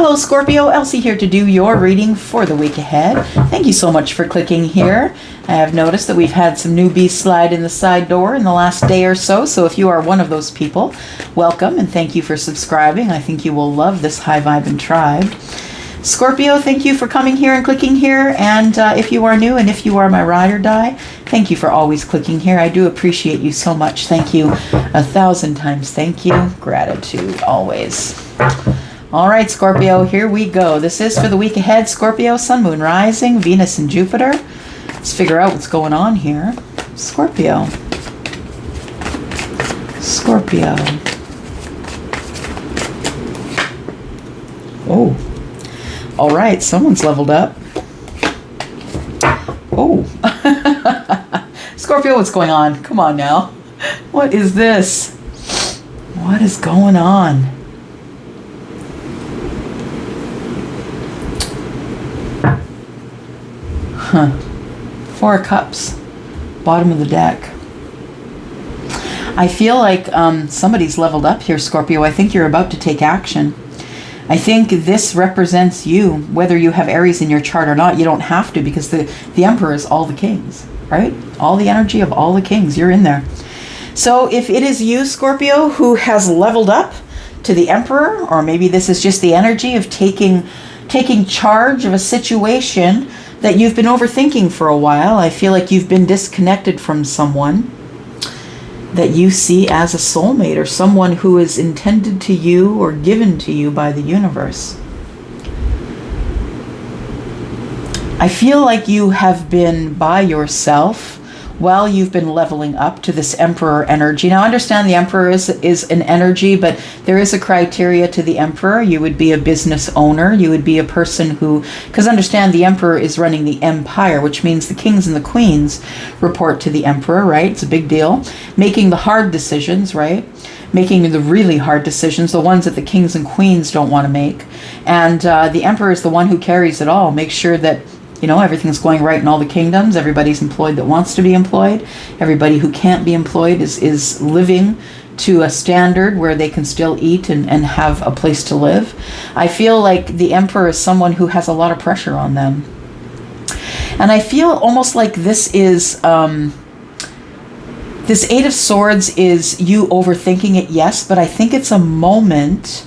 Hello Scorpio, Elsie here to do your reading for the week ahead. Thank you so much for clicking here. I have noticed that we've had some newbies slide in the side door in the last day or so, so if you are one of those people, welcome and thank you for subscribing. I think you will love this high vibe and tribe. Scorpio, thank you for coming here and clicking here, and if you are new and if you are my ride or die, thank you for always clicking here. I do appreciate you so much. Thank you 1,000 times. Thank you. Gratitude always. All right, Scorpio, here we go. This is for the week ahead, Scorpio, Sun, Moon, Rising, Venus, and Jupiter. Let's figure out what's going on here. Scorpio. Scorpio. Oh. All right, someone's leveled up. Oh. Scorpio, what's going on? Come on now. What is this? What is going on? Huh. 4 of Cups. Bottom of the deck. I feel like somebody's leveled up here, Scorpio. I think you're about to take action. I think this represents you, whether you have Aries in your chart or not. You don't have to, because the Emperor is all the kings, right? All the energy of all the kings. You're in there. So if it is you, Scorpio, who has leveled up to the Emperor, or maybe this is just the energy of taking charge of a situation that you've been overthinking for a while. I feel like you've been disconnected from someone that you see as a soulmate, or someone who is intended to you or given to you by the universe. I feel like you have been by yourself while you've been leveling up to this Emperor energy. Now, understand the Emperor is an energy, but there is a criteria to the Emperor. You would be a business owner. You would be a person who, because understand the Emperor is running the empire, which means the kings and the queens report to the Emperor, right? It's a big deal. Making the hard decisions, right? Making the really hard decisions, the ones that the kings and queens don't want to make. And the Emperor is the one who carries it all. Make sure that everything's going right in all the kingdoms. Everybody's employed that wants to be employed. Everybody who can't be employed is living to a standard where they can still eat and have a place to live. I feel like the Emperor is someone who has a lot of pressure on them. And I feel almost like this is, this 8 of Swords is you overthinking it, yes, but I think it's a moment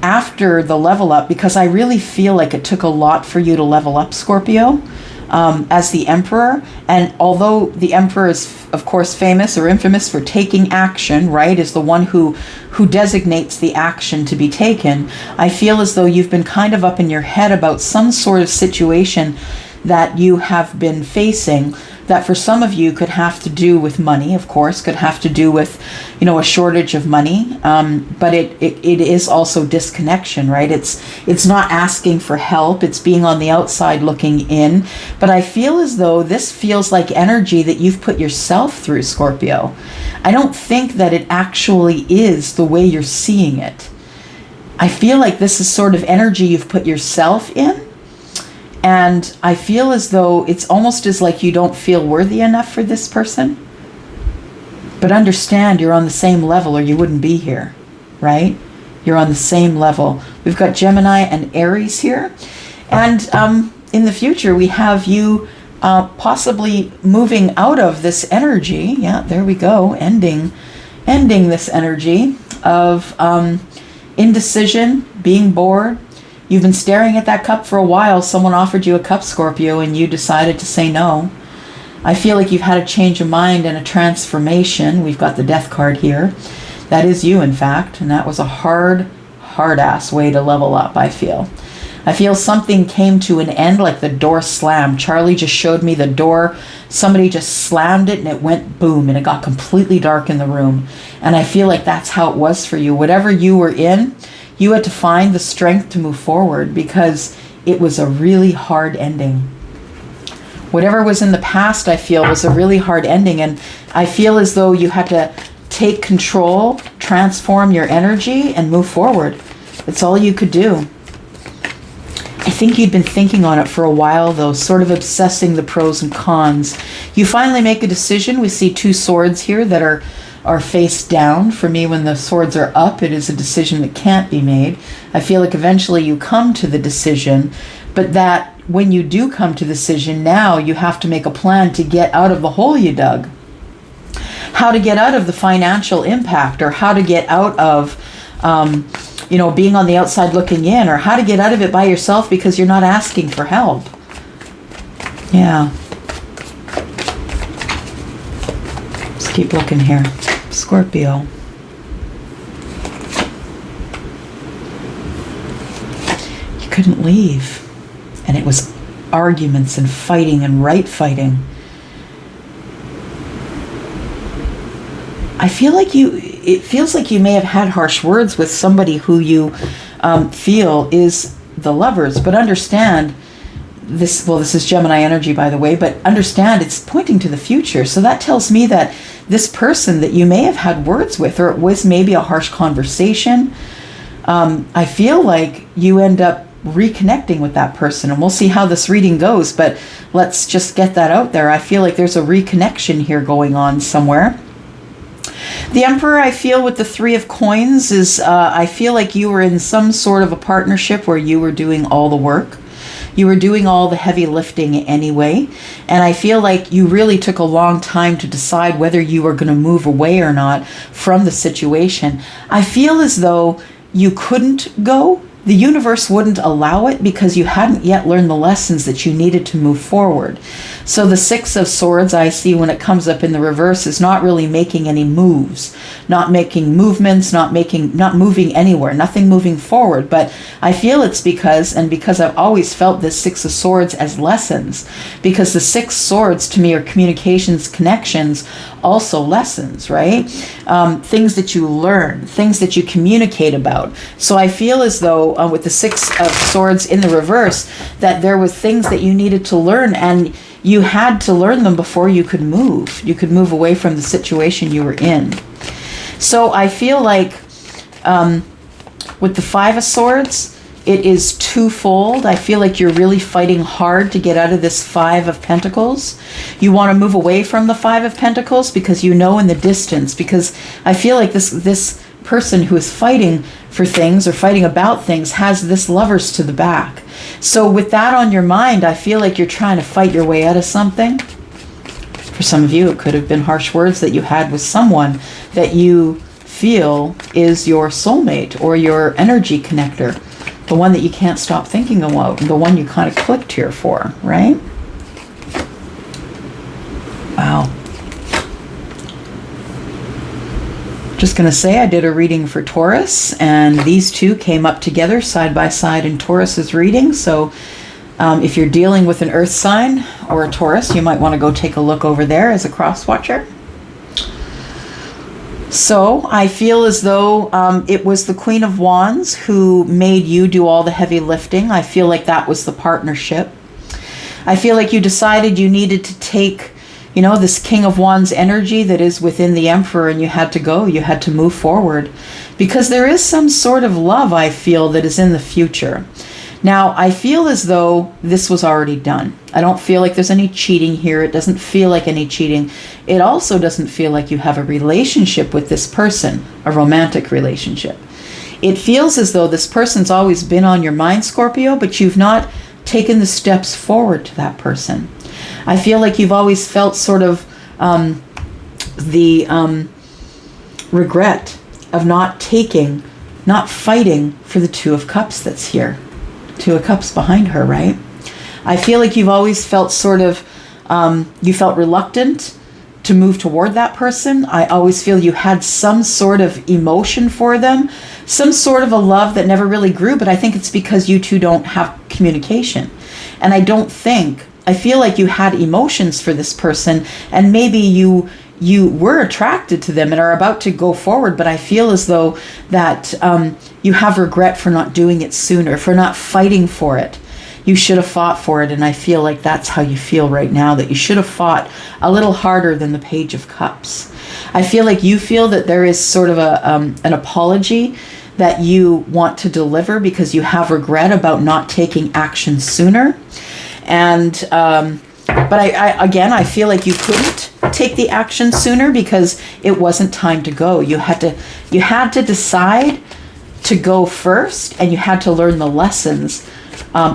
after the level up, because I really feel like it took a lot for you to level up, Scorpio, as the Emperor. And although the Emperor is, of course, famous or infamous for taking action, right, is the one who designates the action to be taken, I feel as though you've been kind of up in your head about some sort of situation that you have been facing, that for some of you could have to do with money, of course, could have to do with, a shortage of money. But it is also disconnection, right? It's not asking for help. It's being on the outside looking in. But I feel as though this feels like energy that you've put yourself through, Scorpio. I don't think that it actually is the way you're seeing it. I feel like this is sort of energy you've put yourself in. And I feel as though it's almost as like you don't feel worthy enough for this person. But understand, you're on the same level or you wouldn't be here, right? You're on the same level. We've got Gemini and Aries here. And in the future, we have you possibly moving out of this energy. Yeah, there we go. Ending this energy of indecision, being bored. You've been staring at that cup for a while. Someone offered you a cup, Scorpio, and you decided to say no. I feel like you've had a change of mind and a transformation. We've got the Death card here. That is you, in fact, and that was a hard-ass way to level up, I feel. I feel something came to an end, like the door slammed. Charlie just showed me the door. Somebody just slammed it and it went boom, and it got completely dark in the room. And I feel like that's how it was for you. Whatever you were in, you had to find the strength to move forward, because it was a really hard ending. Whatever was in the past, I feel, was a really hard ending. And I feel as though you had to take control, transform your energy, and move forward. It's all you could do. I think you'd been thinking on it for a while, though, sort of obsessing the pros and cons. You finally make a decision. We see 2 swords here that are are face down. For me, when the swords are up, it is a decision that can't be made. I feel like eventually you come to the decision, but that when you do come to the decision, now you have to make a plan to get out of the hole you dug. How to get out of the financial impact, or how to get out of being on the outside looking in, or how to get out of it by yourself because you're not asking for help. Yeah. Let's keep looking here. Scorpio. You couldn't leave. And it was arguments and fighting and right fighting. I feel like it feels like you may have had harsh words with somebody who you feel is the lovers, but understand this is Gemini energy, by the way, but understand it's pointing to the future. So that tells me that this person that you may have had words with, or it was maybe a harsh conversation, I feel like you end up reconnecting with that person, and we'll see how this reading goes, but let's just get that out there. I feel like there's a reconnection here going on somewhere. The Emperor, I feel, with the Three of Coins is, I feel like you were in some sort of a partnership where you were doing all the work. You were doing all the heavy lifting anyway. And I feel like you really took a long time to decide whether you were going to move away or not from the situation. I feel as though you couldn't go. The universe wouldn't allow it because you hadn't yet learned the lessons that you needed to move forward. So the Six of Swords, I see when it comes up in the reverse, is not really making any moves, not making movements, not moving anywhere, nothing moving forward. But I feel it's because I've always felt this Six of Swords as lessons, because the Six Swords to me are communications, connections, also lessons, right? Things that you learn, things that you communicate about. So I feel as though with the Six of Swords in the reverse, that there was things that you needed to learn, and you had to learn them before you could move. You could move away from the situation you were in. So I feel like with the Five of Swords, it is twofold. I feel like you're really fighting hard to get out of this Five of Pentacles. You want to move away from the Five of Pentacles because you know in the distance, because I feel like this person who is fighting for things or fighting about things has this Lovers to the back. So with that on your mind, I feel like you're trying to fight your way out of something. For some of you, it could have been harsh words that you had with someone that you feel is your soulmate or your energy connector, the one that you can't stop thinking about, the one you kind of clicked here for, right? Wow. Just going to say I did a reading for Taurus, and these two came up together side by side in Taurus's reading. So if you're dealing with an earth sign or a Taurus, you might want to go take a look over there as a cross watcher. So I feel as though it was the Queen of Wands who made you do all the heavy lifting. I feel like that was the partnership. I feel like you decided you needed to take, this King of Wands energy that is within the Emperor, and you had to go, you had to move forward, because there is some sort of love, I feel, that is in the future. Now, I feel as though this was already done. I don't feel like there's any cheating here. It doesn't feel like any cheating. It also doesn't feel like you have a relationship with this person, a romantic relationship. It feels as though this person's always been on your mind, Scorpio, but you've not taken the steps forward to that person. I feel like you've always felt sort of the regret of not fighting for the Two of Cups that's here. Two of Cups behind her, right? I feel like you've always felt sort of, you felt reluctant to move toward that person. I always feel you had some sort of emotion for them, some sort of a love that never really grew, but I think it's because you two don't have communication. And I feel like you had emotions for this person, and maybe you were attracted to them and are about to go forward, but I feel as though that you have regret for not doing it sooner, for not fighting for it. You should have fought for it, and I feel like that's how you feel right now, that you should have fought a little harder than the Page of Cups. I feel like you feel that there is sort of an apology that you want to deliver because you have regret about not taking action sooner. And but I feel like you couldn't take the action sooner because it wasn't time to go. You had to decide to go first, and you had to learn the lessons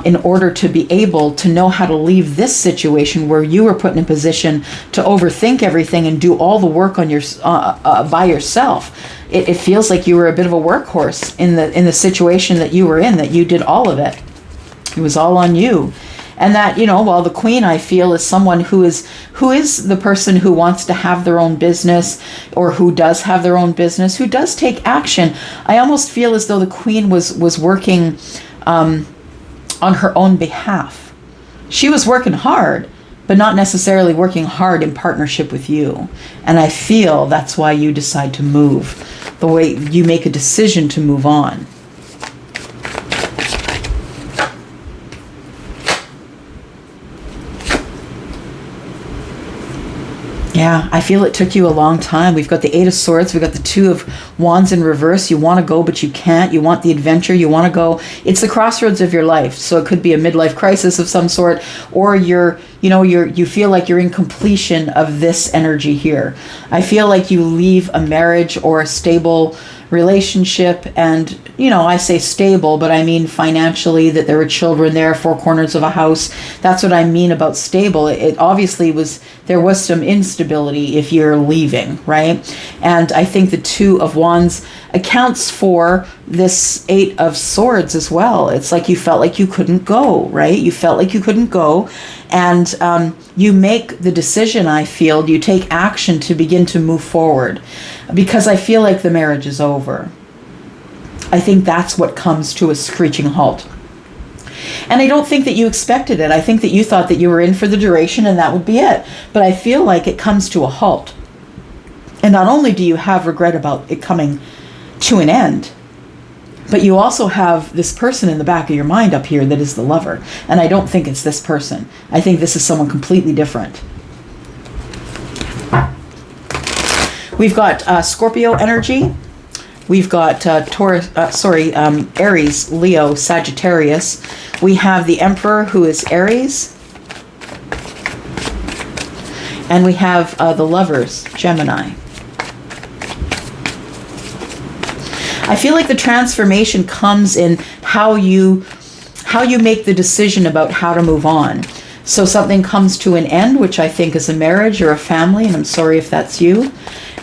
in order to be able to know how to leave this situation where you were put in a position to overthink everything and do all the work on your by yourself. It feels like you were a bit of a workhorse in the situation that you were in, that you did all of it. It was all on you. And that, while the queen, I feel, is someone who is the person who wants to have their own business, or who does have their own business, who does take action. I almost feel as though the queen was working on her own behalf. She was working hard, but not necessarily working hard in partnership with you. And I feel that's why you decide to move, the way you make a decision to move on. Yeah, I feel it took you a long time. We've got the Eight of Swords. We've got the Two of Wands in reverse. You want to go, but you can't. You want the adventure. You want to go. It's the crossroads of your life. So it could be a midlife crisis of some sort, or you feel like you're in completion of this energy here. I feel like you leave a marriage or a stable relationship, and I say stable, but I mean financially, that there were children there, four corners of a house. That's what I mean about stable. It obviously there was some instability if you're leaving, right? And I think the Two of Wands accounts for this Eight of Swords as well. It's like you felt like you couldn't go, right? You felt like you couldn't go, and you make the decision, I feel, you take action to begin to move forward, because I feel like the marriage is over. I think that's what comes to a screeching halt. And I don't think that you expected it. I think that you thought that you were in for the duration and that would be it. But I feel like it comes to a halt. And not only do you have regret about it coming to an end, but you also have this person in the back of your mind up here that is the lover. And I don't think it's this person. I think this is someone completely different. We've got Scorpio energy. We've got Aries, Leo, Sagittarius. We have the Emperor, who is Aries. And we have the Lovers, Gemini. I feel like the transformation comes in how you make the decision about how to move on. So something comes to an end, which I think is a marriage or a family, and I'm sorry if that's you.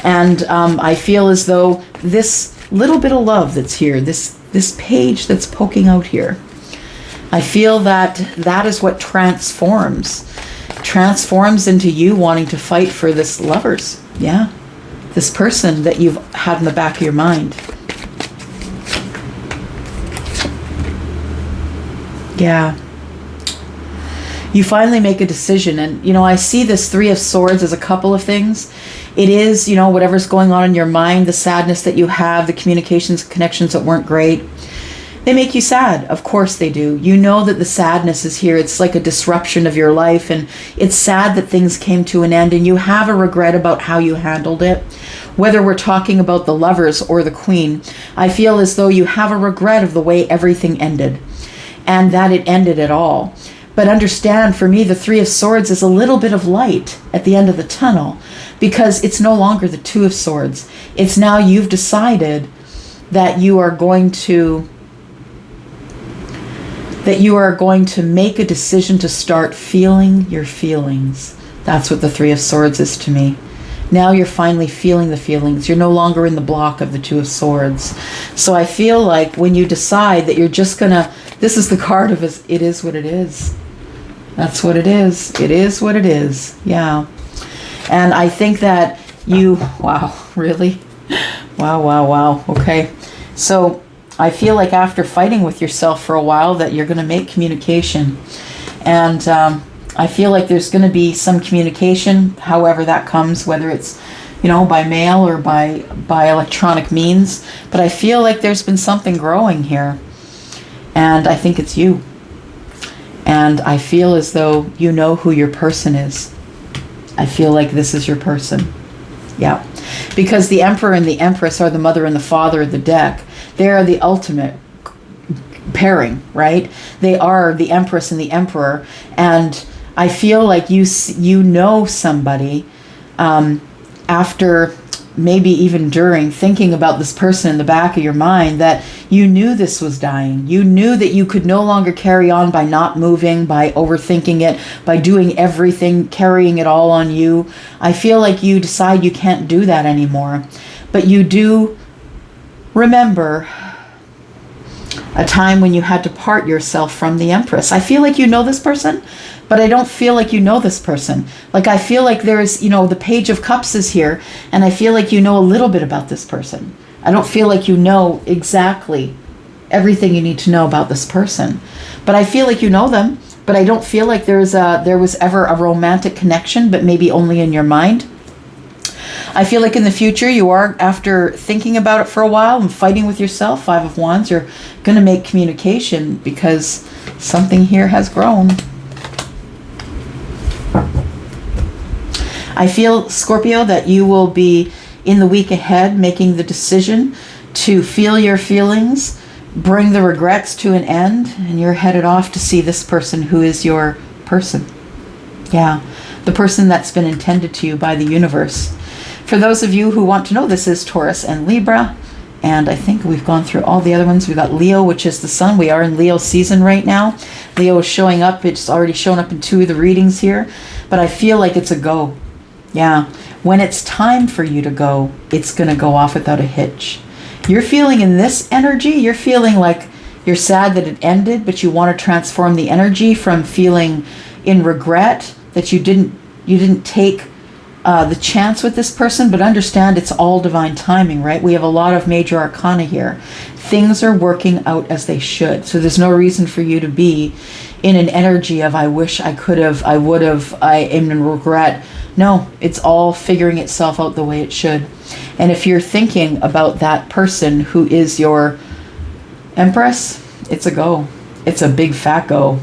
And I feel as though this little bit of love that's here, this page that's poking out here, I feel that is what transforms into you wanting to fight for this lovers. Yeah, this person that you've had in the back of your mind. Yeah. You finally make a decision, and I see this Three of Swords as a couple of things. It is, whatever's going on in your mind, the sadness that you have, the communications, connections that weren't great. They make you sad. Of course they do. You know that the sadness is here. It's like a disruption of your life, and it's sad that things came to an end, and you have a regret about how you handled it. Whether we're talking about the Lovers or the Queen, I feel as though you have a regret of the way everything ended, and that it ended at all. But understand, for me, the Three of Swords is a little bit of light at the end of the tunnel, because it's no longer the Two of Swords. It's now you've decided that you are going to make a decision to start feeling your feelings. That's what the Three of Swords is to me. Now you're finally feeling the feelings. You're no longer in the block of the Two of Swords. So I feel like when you decide that you're just gonna, this is the card of it is what it is. That's what it is. It is what it is. Yeah. And I think that wow, really? Wow. Okay. So I feel like after fighting with yourself for a while that you're going to make communication. And I feel like there's going to be some communication, however that comes, whether it's, by mail or by electronic means. But I feel like there's been something growing here. And I think it's you. And I feel as though you know who your person is. I feel like this is your person. Yeah. Because the Emperor and the Empress are the mother and the father of the deck. They are the ultimate pairing, right? They are the Empress and the Emperor. And I feel like you know somebody after, maybe even during, thinking about this person in the back of your mind, that you knew this was dying. You knew that you could no longer carry on by not moving, by overthinking it, by doing everything, carrying it all on you. I feel like you decide you can't do that anymore. But you do remember a time when you had to part yourself from the Empress. I feel like you know this person, but I don't feel like you know this person. Like, I feel like there's, the Page of Cups is here, and I feel like you know a little bit about this person. I don't feel like you know exactly everything you need to know about this person. But I feel like you know them, but I don't feel like there was ever a romantic connection, but maybe only in your mind. I feel like in the future, you are, after thinking about it for a while and fighting with yourself, Five of Wands, you're going to make communication because something here has grown. I feel, Scorpio, that you will be in the week ahead making the decision to feel your feelings, bring the regrets to an end, and you're headed off to see this person who is your person. Yeah, the person that's been intended to you by the universe. For those of you who want to know, this is Taurus and Libra, and I think we've gone through all the other ones. We've got Leo, which is the sun. We are in Leo season right now. Leo is showing up. It's already shown up in 2 of the readings here, but I feel like it's a go. Yeah, when it's time for you to go, it's going to go off without a hitch. You're feeling in this energy, you're feeling like you're sad that it ended, but you want to transform the energy from feeling in regret that you didn't take the chance with this person, but understand it's all divine timing, right? We have a lot of major arcana here. Things are working out as they should. So there's no reason for you to be in an energy of, I wish I could have, I would have, I am in regret. No, it's all figuring itself out the way it should. And if you're thinking about that person who is your Empress, it's a go. It's a big fat go.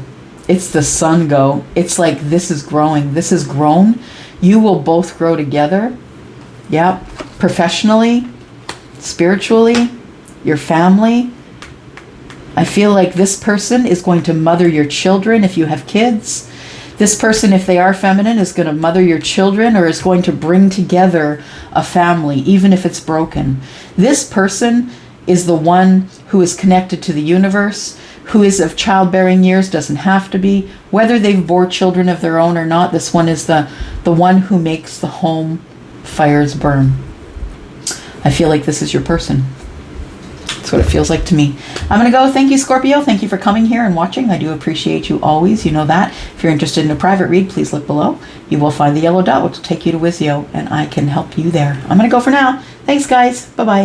It's the sun go. It's like, this is growing. This is grown. You will both grow together. Yep. Professionally, spiritually, your family. I feel like this person is going to mother your children if you have kids. This person, if they are feminine, is going to mother your children or is going to bring together a family, even if it's broken. This person is the one who is connected to the universe, who is of childbearing years, doesn't have to be. Whether they've bore children of their own or not, this one is the one who makes the home fires burn. I feel like this is your person. That's what it feels like to me. I'm going to go. Thank you, Scorpio. Thank you for coming here and watching. I do appreciate you always. You know that. If you're interested in a private read, please look below. You will find the yellow dot, which will take you to Wizio, and I can help you there. I'm going to go for now. Thanks, guys. Bye-bye.